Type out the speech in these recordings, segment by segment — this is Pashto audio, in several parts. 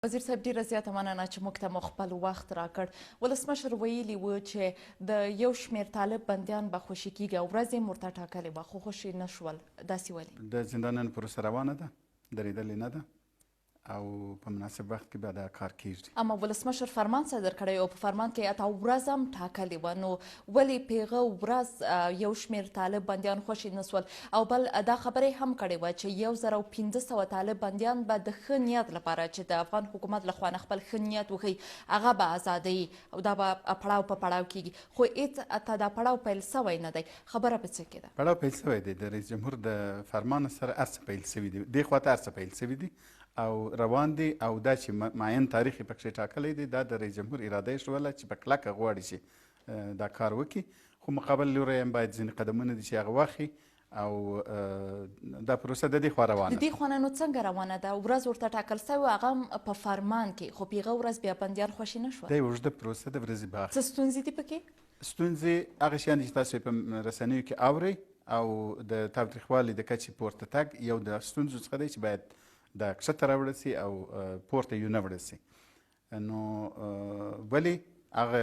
وزیر صاحب ډیره زیاته مننه چې موږ ته مو خپل وخت راکړ. ولسمشر ویلي و چې د یو شمېر طالب بندیان به خوشي کیږي او ورځ یې ورته ټاکلې وه خو خوشي نه شول. داسې ولې؟ د زندانونو پروسه روانه ده، درېدلې نه ده او په مناسب وخت کې به دا کار کیږي. اما ولسمشر فرمان صدر کړی او په فرمان کې اته ورځ هم ټاکلې وه، نو ولې په هغه ورځ یو شمېر طالب بندیان خوشي نه سول؟ او بل دا خبرې هم کړې وه چې 1500 طالب بندیان به د ښه نیت لپاره چې د افغان حکومت لخوا نه خپل ښه نیت وښیي هغه به ازادوي او دا به پړاو په پړاو کیږي، خو هېڅ اته دا پړاو پیل سوی نه دی. خبره په څه کې ده؟ پړاو پیل سوی دی، د رئیس جمهور د فرمان سره هر څه پیل سوي دي، دې خواته هر څه پیل سوي دي او روان دي او دا چې معین تاریخ یې پکښې ټاکلی دی دا د رئیس جمهور اراده یې ښوله چې په کلکه غواړي چې دا کار وکړي، خو مقابل لوری هم باید ځینې قدمونه دي چې هغه واخلي او دا پروسه د دې خوا روانه د دې خوا نه نو څنګه روانه ده؟ ورځ ورته ټاکل سوې هغه هم په فرمان کې، خو په هغه ورځ بیا بندیان خوشي نه شول. دا یوه اوږده پروسه د ورځې به څه ستونزې دي پکې؟ ستونزې هغه شیان دي چې تاسو یې په رسنیو کې اورئ او د تاوتریخوالي د کچې پورته تګ یو د ستونزو څخه دی چې باید دا کښته راوړل سي او پورته یې ونه وړل سي. نو ولې هغه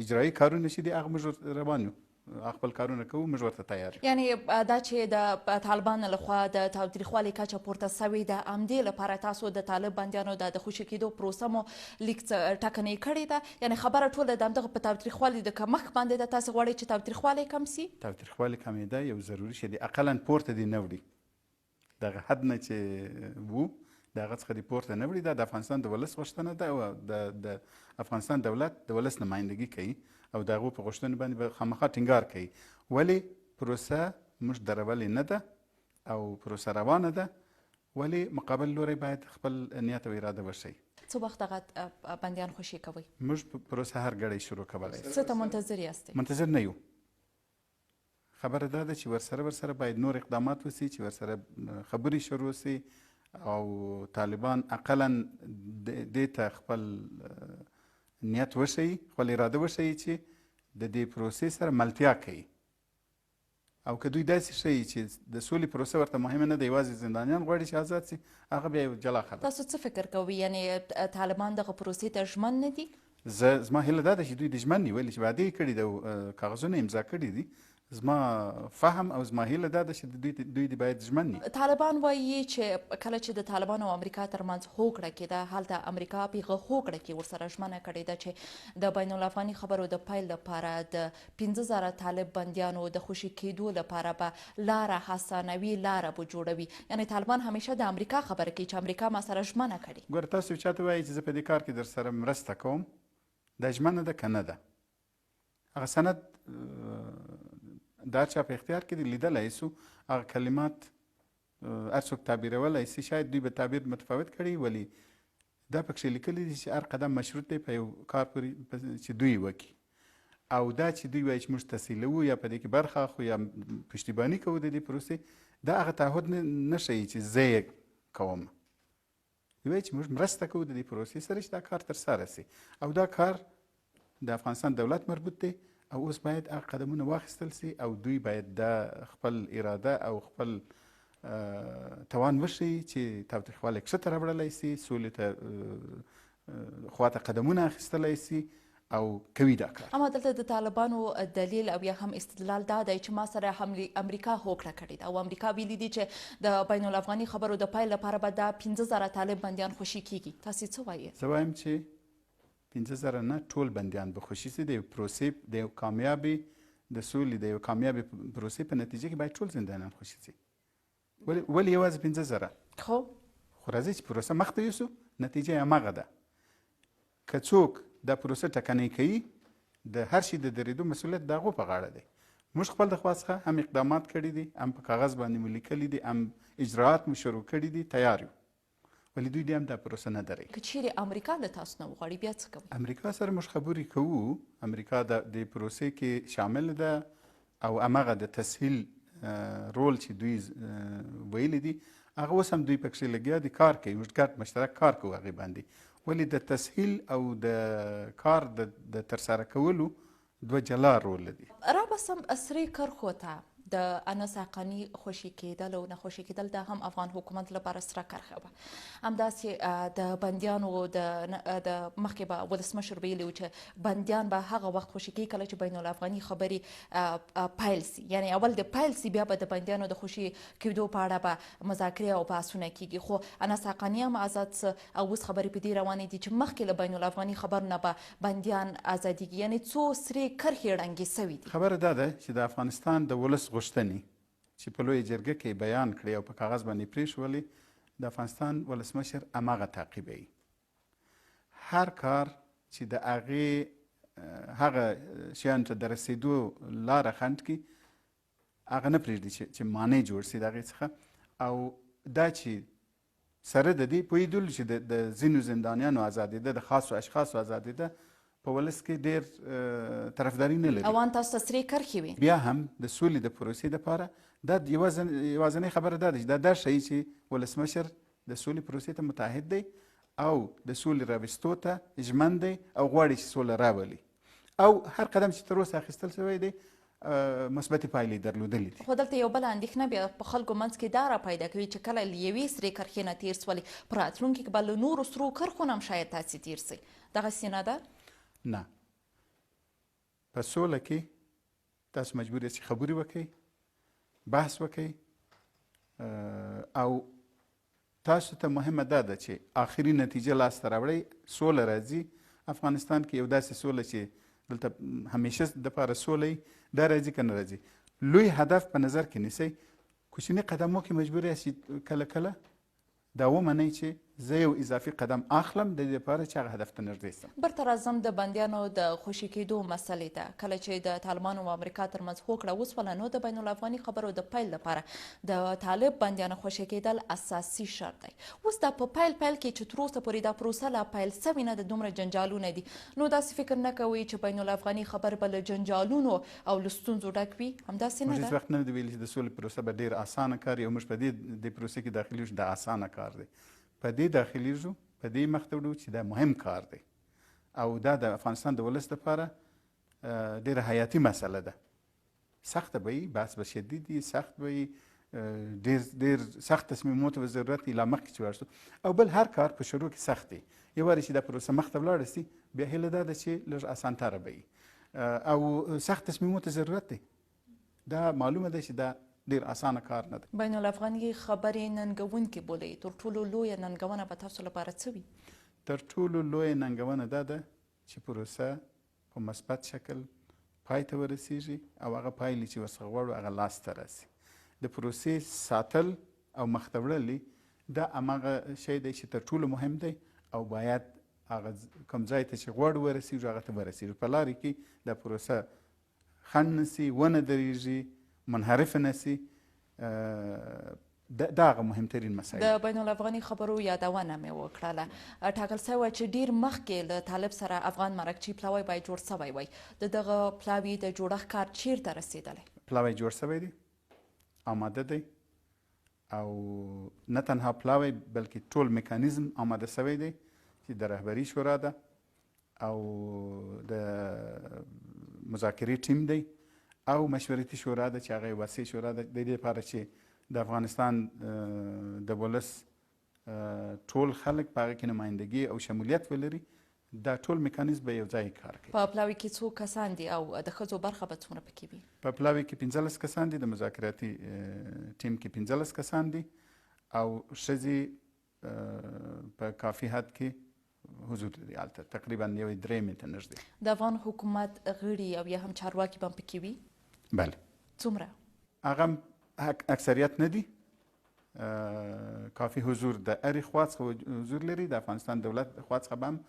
اجرایي کارونه چې دي هغه موږ روان یو، خپل کارونه کوو، موږ ورته تیار یو. یعنې دا چې د طالبانو لخوا د تاوتریخوالي کچه پورته سوې ده همدې لپاره تاسو د طالب بندیانو د خوشي کېدو پروسه مو لیک ټاکنې کړې ده، یعنې خبره ټوله د همدغه په تاوتریخوالي د کمښت باندې ده. تاسو غواړئ چې تاوتریخوالی کم سي؟ تاوتریخوالی کمېده یو ضروري شی دی، اقلا پورته دې نه وړي، دغه حد نه چې وو د هغه څخه دې پورته نه وړي. دا د افغانستان د ولس غوښتنه ده او د افغانستان دولت د ولس نمایندګي کوي او د هغو په غوښتنو باندې به خامخا ټینګار کوي. ولې پروسه موږ درولې نه ده او پروسه روانه ده، ولې مقابل لوری باید خپل نیت او اراده وښیي. څه وخت هغه بندیان خوشي کوئ؟ موږ پروسه هر ګړی شروع کولی. څه ته منتظر یاستئ؟ منتظر نه یو. خبره دا ده چې ورسره باید نور اقدامات وسي، چې ورسره خبرې شروع سي او طالبان اقلا دې ته خپل نیت وښیي، خپل اراده وښیي چې د دې پروسې سره ملتیا کوي. او که دوی داسې ښیي چې د سولې پروسه ورته مهمه نه ده، یوازې زندانیان غواړي چې آزاد سي، هغه بیا یو جلا خبره. تاسو څه فکر کوئ؟ یعنې طالبان دغه پروسې ته ژمن نه دي؟ زما هیله دا ده چې دوی د ژمن دي، ولې چې وعدې یې کړي ده، کاغذونه امضا کړي دي. زما فهم او زما هیله دا ده چې دوی د باید ژمن وي. طالبان وایي چې کله چې د طالبانو او امریکا ترمنځ هوکړه کېده هلته امریکا په هغه هوکړه کې ورسره ژمنه کړې ده چې د بین الافغاني خبرو د پیل لپاره د 15,000 طالب بندیانو د خوشي کېدو لپاره به لاره حسانوي، لاره به جوړوي. یعنې طالبان همیشه د امریکا خبره کوي چې امریکا ما سره ژمنه کړې. ګوره تاسو چاته وایي چې زه په دې کار کې در سره مرسته کوم، دا ژمنه ده که نه ده؟ هغه سند دا چا په اختیار کې دی، لیدلی سو هغه کلمات هر څوک تعبیرولی سي، شاید دوی به تعبیر متفاوت کړي، ولی دا پکښې لیکلي دي چې هر قدم مشروط دی په یو کار پورې چې دوی وکړي. او دا چې دوی وایي چې موږ تسهیلوو یا په دې کې برخه اخلو یا پشتیباني کوو د دې پروسې، دا هغه تعهد نه ښیي چې زه یې کوم. دوی وایي چې موږ مرسته کوو د دې پروسې سره چې دا کار ترسره سي او دا کار د افغانستان دولت مربوط دی او اوس باید هغه قدمونه واخیستل سي او دوی باید دا خپل اراده او خپل توان وښیي چې تاوتریخوالی کښته راوړلی سي، سولې ته خواته قدمونه اخیستلی سي او کوي دا کار. اما دلته د طالبانو دلیل او یا هم استدلال دا دی چې ما سره امریکا هوکړه کړې ده او امریکا ویلي دي چې د بین الافغاني خبرو د پیل لپاره به دا 15,000 طالب بندیان خوشي کیږي. تاسې څه وایي؟ زه وایم چې 15,000 نه ټول بندیان به خوشي سي. د یو پروسې د یو کامیابې د سولې د یو کامیابې پروسې په نتیجه کې باید ټول زندانیان خوشي سي. ولې یوازې 15,000؟ خو راځئ چې پروسه مخته یوسو، نتیجه یې همغه ده. که څوک دا پروسه ټکنۍ کوي د هر شي د درېدو مسؤلیت د هغو په غاړه دی. موږ خپل د خوا څخه هم اقدامات کړي دي، هم په کاغذ باندې مو لیکلي دي، هم اجراات مو شروع کړي دي، تیار یو، ولې دوی دې هم دا پروسه نه دروي. که چیرې امریکا له تاسو نه وغواړي بیا څه کوئ؟ امریکا سره موږ خبرې کوو. امریکا د دې پروسې کې شامل ده او همغه د تسهیل رول چې دوی ویلي دي هغه اوس هم دوی پکښې لګیا دي، کار کوي. موږ ګډ مشترک کار کوو هغې باندې، ولې د تسهیل او د کار د ترسره کولو دوه جلا رول دي. را بسم سرې کرښو ته د انس حقاني خوشي کېدل او ناخوشي کېدل دا هم افغان حکومت لپاره سره کرښه وه. همداسې د بندیانو د مخکې به ولسمشر ویلي و چې بندیان به هغه وخت خوشي کېږي کله چې بین الافغاني خبرې پیل سي، یعنی اول د پیل سي بیا به د بندیانو د خوشي کېدو په اړه به مذاکرې او بحثونه کېږي. خو انس حقاني هم آزاد څه او اوس خبرې په دې روانې دي چې مخکې له بین الافغاني خبر نه به بندیان ازادېږي، یعنی څو سرې کرښې ړنګې سوي دي. خبره دا ده چې د افغانستان د ولس غوښتنې چې په لویه جرګه کې بیان کړي او په کاغذ باندې پرېښولې، د افغانستان ولسمشر هماغه تعقیبوي. هر کار چې د هغې هغه شیانو ته د رسېدو لاره خنډ کړي هغه نه پرېږدي چې مانع جوړ سي د هغې څخه. او دا چې سره د دې پوهېدلو چې د ځینو زندانیانو ازادېده، د خاصو اشخاصو ازادېده، په ولس کې ډېر طرفداري نه لري. اوان تاسو ته سرې کرښې وي. بیا هم د سولې د پروسې دپاره دا یوازینۍ خبره دا ده چې دا ښیي چې ولسمشر د سولې پروسې ته متحد دی او د سولې راوستو ته ژمن دی او غواړي چې سوله راولي. او هر قدم چې تر اوسه اخیستل شوی دی مثبتې پایلې درلودلې دي. خو دلته یو بله اندېښنه بیا په خلکو منځ کې دا را پیدا کوي چې کله له یوې سرې کرښې نه تېر سولې، په راتلونکي کې به له نورو سرو کرښو نه هم شاید تاسې تېر سئ. دغسې نه ده؟ نه، په سوله کې تاسو مجبور یاست چې خبرې وکئ، بحث وکئ، او تاسو ته مهمه دا ده چې آخري نتیجه لاسته راوړئ، سوله راځي. افغانستان کې یو داسې سوله چې دلته همیشه دپاره سوله دا راځي که نه راځي. لوی هدف په نظر کې نیسئ، کوچني قدمو کې مجبور یاست کله کله دا ومنئ چې زه یو اضافي قدم اخلم د دې لپاره چې هغه هدف ته نږدې سم. برته راځم د بندیانو د خوشي کېدو مسلې ته. کله چې د طالبانو او امریکا ترمنځ هوکړه وسوله نو د بین الافغاني خبرو د پیل لپاره د طالب بندیانو خوشي کېدل اساسي شرط دی. اوس دا په پیل کې چې تر اوسه پورې دا پروسه لا پیل سوې نه ده، دومره جنجالونه دي، نو داسې فکر نه کوئ چې بین الافغاني خبر به له جنجالونو او له ستونزو ډک وي؟ همداسې نه ده؟ موږ هېڅ وخت نه دي ویلي چې د سولې پروسه به ډېر اسانه کار وي او موږ په دې پروسې کې داخلېږو چې دا اسانه کار دی. په دې داخلېږو، په دې مخ ته وړو چې دا مهم کار دی او دا د افغانستان د ولس لپاره ډېره حیاتي مسله ده. سخته به وي، بحث به شدید وي، سخت به وي، ډېر سخت تصمیماتو به ضرورت وي لا مخکې چې ورسو. او بل هر کار په شروع کې سخت دی، یو وارې چې دا پروسه مخ ته ولاړه سي بیا هیله دا ده چې لږ اسانتره به وي او سخت تصمیماتو ضرورت دی. دا معلومه ده چې دا ډېر اسانه کار نه دی. بین الافغاني خبرې ننګونکې بولئ، تر ټولو لویه ننګونه به تاسو لپاره څه وي؟ تر ټولو لویه ننګونه دا ده چې پروسه په مثبت شکل پای ته ورسیږي او هغه پایلې چې ورڅخه غواړو هغه لاسته راسي. د پروسې ساتل او مخته وړل دا هماغه شی دی چې تر ټولو مهم دی او باید هغه کوم ځای ته چې غواړو ورسیږو هغه ته ورسیږو. په لارې کې دا پروسه خنډ نه سي، ونه درېږي، منحرفه نه سي. دا هغه مهمترین مسایل. د بین الافغاني خبرو یادونه مې وکړله. ټاکل سوی چې ډېر مخکې له طالب سره افغان مرکچي پلاوی باید جوړ سوی وای. د دغه پلاوي د جوړښت کار چیرته رسېدلی؟ پلاوی جوړ سوی دی، آماده دی، او نه تنها پلاوی بلکې ټول میکانیزم آماده سوی دی چې د رهبري شورا ده او د مذاکرې ټیم دی او مشورتي شورا ده چې هغه یې واسع شورا ده د دې لپاره چې د افغانستان د ولس ټول خلک په هغه کې نمایندګي او شمولیت ولري. دا ټول میکانیزم به یو ځای کار کوي. په پلاوي کې څو کسان دي او د ښځو برخه به څومره پکې وي؟ په پلاوي کې 15 کسان دي، د مذاکراتي ټیم کې 15 کسان دي او ښځې په کافي حد کې حضور لري. هلته تقریبا یو 3 ته نږدې. د افغان حکومت غړي او یا هم چارواکي به هم پکې وي؟ بله. څومره؟ هغه اکثریت نه دي، کافي حضور د هرې خوا څخه حضور لري. د افغانستان دولت خوا څخه به هم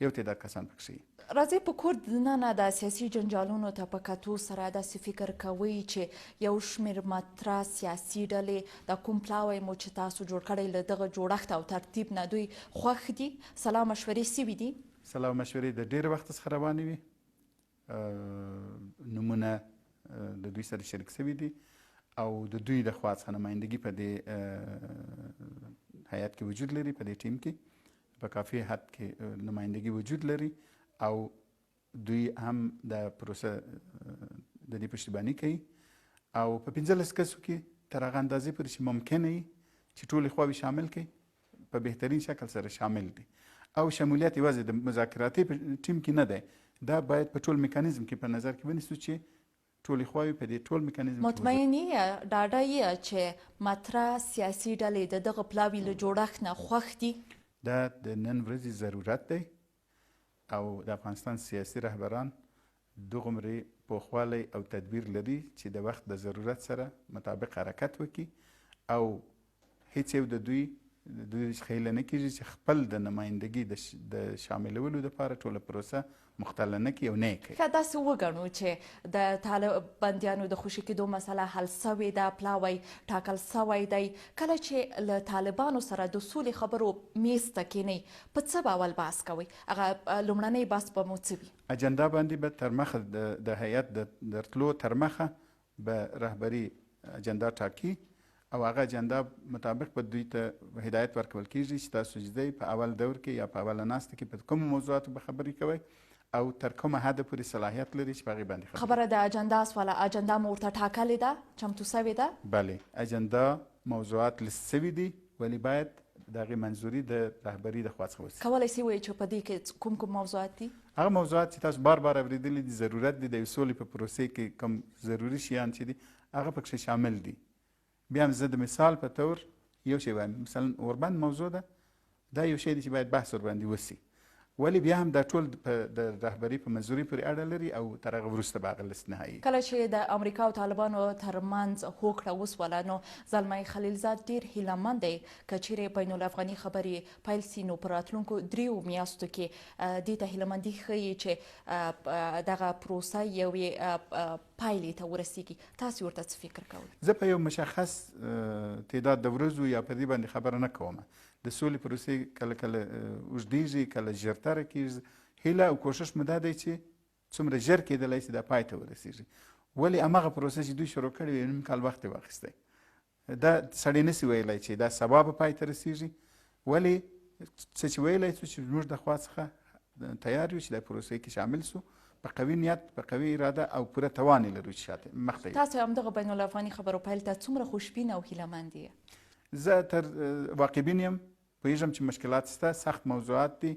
یو تعداد کسان پکښې. راځئ په کور دننه د سیاسي جنجالونو ته په کتو سره داسې فکر کوئ چې یو شمېر مطرح سیاسي ډلې د کوم پلاوی مو چې تاسو جوړ کړی له دغه جوړښت او ترتیب نه دوی خوښ دي؟ سلا مشورې سوي دي؟ سلا مشورې د ډېر وخت څخه روانې وي، نومونه د دوی سره شریک سوي دي او د دوی د خوا څخه نمایندګي په دې هیات کې وجود لري، په دې ټیم کې په کافي حد کې نمایندګي وجود لري او دوی هم د پروسه د دې پشتیباني کوي او په 15 کسو کې تر هغه اندازې پورې چې ممکنه وي چې ټولې خواوې شامل کړي په بهترین شکل سره شامل دي او شمولیت یوازې د مذاکراتي ټیم کې نه دی دا باید په ټول میکانیزم کې په نظر کې ونیسو چې ټولې خواوې په دې ټول میکانیزم مطمئن یې ډاډه یې چې مطرح سیاسي ډلې د دغه پلاوي له جوړښت نه خوښ دي دا د نن ورځې ضرورت دی او د افغانستان سیاسي رهبران دغومرې پوخوالی او تدبیر لري چې د وخت د ضرورت سره مطابق حرکت وکړي او هیڅ یو د دوی خیله نه کېږي چې خپل د نمایندګي د شاملولو دپاره ټوله پروسه مختله نه کړي او نه یې کوي که داسې وګڼو چې د طالبندیانو د خوشي کېدو مسله حل سوې ده پلاوی ټاکل سوی دی کله چې له طالبانو سره د سولې خبرو میز ته کینئ په څه به اول بحث کوئ هغه لومړنی بحث به مو څه وي اجنډا باندې به تر مخه د هیئت د راتلو تر مخه به رهبري اجنډا ټاکي او هغه اجنډا مطابق به دوی ته هدایت ورکول کېږي چې تاسو چې په اول دور کې یا په اوله ناسته کې په کومو موضوعاتو به خبرې کوئ او تر کومه حده پورې صلاحیت لري چې په هغې باندې خبره د اجنډا سواله اجنډا مو ورته ټاکلې ده چمتو سوې ده بلې اجنډا موضوعات لیست سوي دي ولې باید د هغې منظوري د رهبري د خوا څخه وسي کولی سي وایي چې په دې کې کوم موضوعات دي هغه موضوعات چې تاسو بار بار اورېدلي دي ضرورت دی د یو سولې په پروسې کې کوم ضروري شیان چې دي هغه پکښې شامل دي بیا هم زه د مثال په طور یو شی وایم مثلا اوربند موضوع ده دا یو شی دی چې باید بحث ورباندې وسي ولی بیا هم دا ټول د رهبري په منظوري پورې اړه لري او تر هغه وروسته به هغه لیست نهایي کله چې د امریکا او طالبانو ترمنځ هوکړه وسوله نو زلمی خلیلزاد ډېر هیلهمند دی که چیرې بین الافغاني خبرې پیل سي نو په راتلونکو 3 میاشتو کې دې ته هیلهمندي ښیي چې دغه پروسه یوې پایلې ته ورسیږي تاسو ورته څه فکر کوئ زه په یو مشخص تعداد د ورځو یا په دې باندې خبره نه کوم د سولې پروسې کله کله اوږدېږي کله ژرتره کېږي هیله او کوشش مو دا دی چې څومره ژر کېدلی شي دا پای ته ورسېږي ولې هماغه پروسه چې دوی شروع کړې وي نیم کال وخت یې واخیستی دا سړی نسي ویلی چې دا سبا به پای ته رسېږي ولې څه چې ویلی څو چې زموږ د خوا څخه تیار یو چې دا پروسې کې شامل سو په قوي نیت په قوي اراده او پوره توان یې لرو چې شاته مخته تاسو همدغه بین الافغاني خبرو پیل ته څومره خوشبین او هیلهمند یې زه تر واقعبین یم پوهېږم چې مشکلات شته سخت موضوعات دي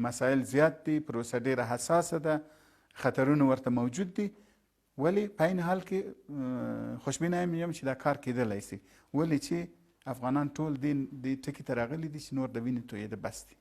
مسایل زیات دي پروسه ډېره حساسه ده خطرونه ورته موجود دي ولې په عین حال کې خوشبینه یم چې دا کار کېدلی سي ولې چې افغانان ټول دې ټکي ته راغلي دي چې نور د وینې تویېده بس دي